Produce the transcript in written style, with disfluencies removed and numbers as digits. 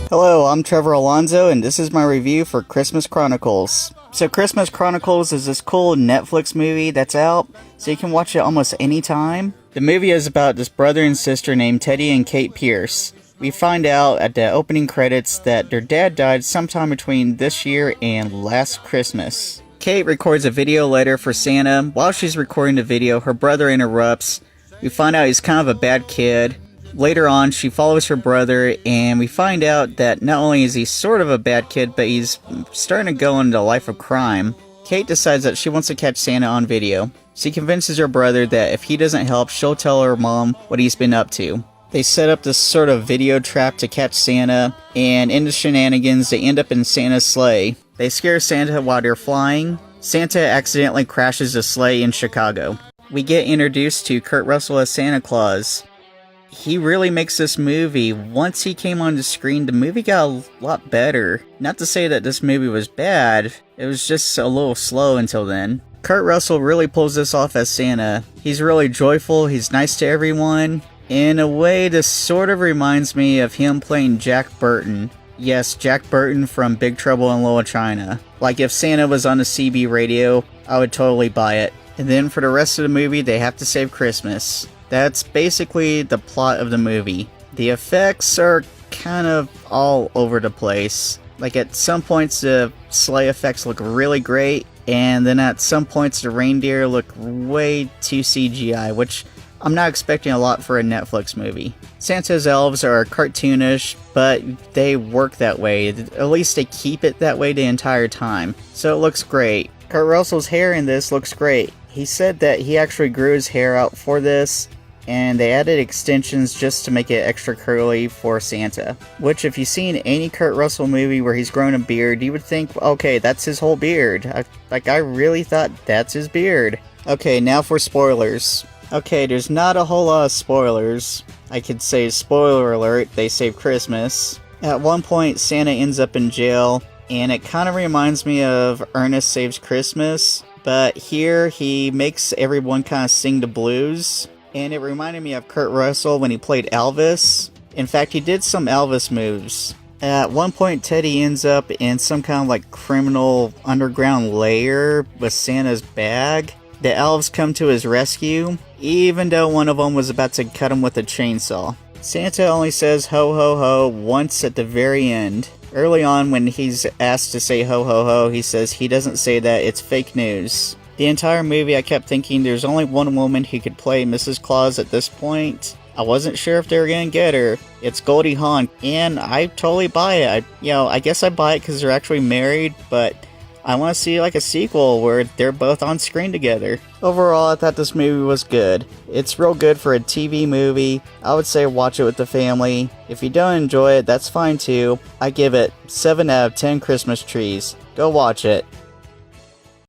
Hello, I'm Trevor Alonzo, and this is my review for Christmas Chronicles. So Christmas Chronicles is this cool Netflix movie that's out, so you can watch it almost any time. The movie is about this brother and sister named Teddy and Kate Pierce. We find out at the opening credits that their dad died sometime between this year and last Christmas. Kate records a video letter for Santa. While she's recording the video, her brother interrupts. We find out he's kind of a bad kid. Later on, she follows her brother, and we find out that not only is he sort of a bad kid, but he's starting to go into a life of crime. Kate decides that she wants to catch Santa on video. She convinces her brother that if he doesn't help, she'll tell her mom what he's been up to. They set up this sort of video trap to catch Santa, and in the shenanigans, they end up in Santa's sleigh. They scare Santa while they're flying. Santa accidentally crashes the sleigh in Chicago. We get introduced to Kurt Russell as Santa Claus. He really makes this movie. Once he came on the screen, the movie got a lot better. Not to say that this movie was bad, it was just a little slow until then. Kurt Russell really pulls this off as Santa. He's really joyful, he's nice to everyone. In a way, this sort of reminds me of him playing Jack Burton. Yes, Jack Burton from Big Trouble in Little China. Like if Santa was on the CB radio, I would totally buy it. And then for the rest of the movie, they have to save Christmas. That's basically the plot of the movie. The effects are kind of all over the place. Like at some points the sleigh effects look really great, and then at some points the reindeer look way too CGI, which I'm not expecting a lot for a Netflix movie. Santa's elves are cartoonish, but they work that way. At least they keep it that way the entire time. So it looks great. Kurt Russell's hair in this looks great. He said that he actually grew his hair out for this, and they added extensions just to make it extra curly for Santa. Which, if you've seen any Kurt Russell movie where he's grown a beard, you would think, okay, that's his whole beard. I really thought that's his beard. Okay, now for spoilers. Okay, there's not a whole lot of spoilers. I could say spoiler alert, they save Christmas. At one point, Santa ends up in jail, and it kind of reminds me of Ernest Saves Christmas. But here, he makes everyone kind of sing the blues. And it reminded me of Kurt Russell when he played Elvis. In fact, he did some Elvis moves. At one point, Teddy ends up in some kind of like criminal underground lair with Santa's bag. The elves come to his rescue, even though one of them was about to cut him with a chainsaw. Santa only says ho ho ho once at the very end. Early on, when he's asked to say ho ho ho, he says he doesn't say that, it's fake news. The entire movie I kept thinking there's only one woman who could play Mrs. Claus at this point. I wasn't sure if they were gonna get her. It's Goldie Hawn, and I totally buy it. I guess I buy it because they're actually married, but I want to see like a sequel where they're both on screen together. Overall, I thought this movie was good. It's real good for a TV movie. I would say watch it with the family. If you don't enjoy it, that's fine too. I give it 7 out of 10 Christmas trees. Go watch it.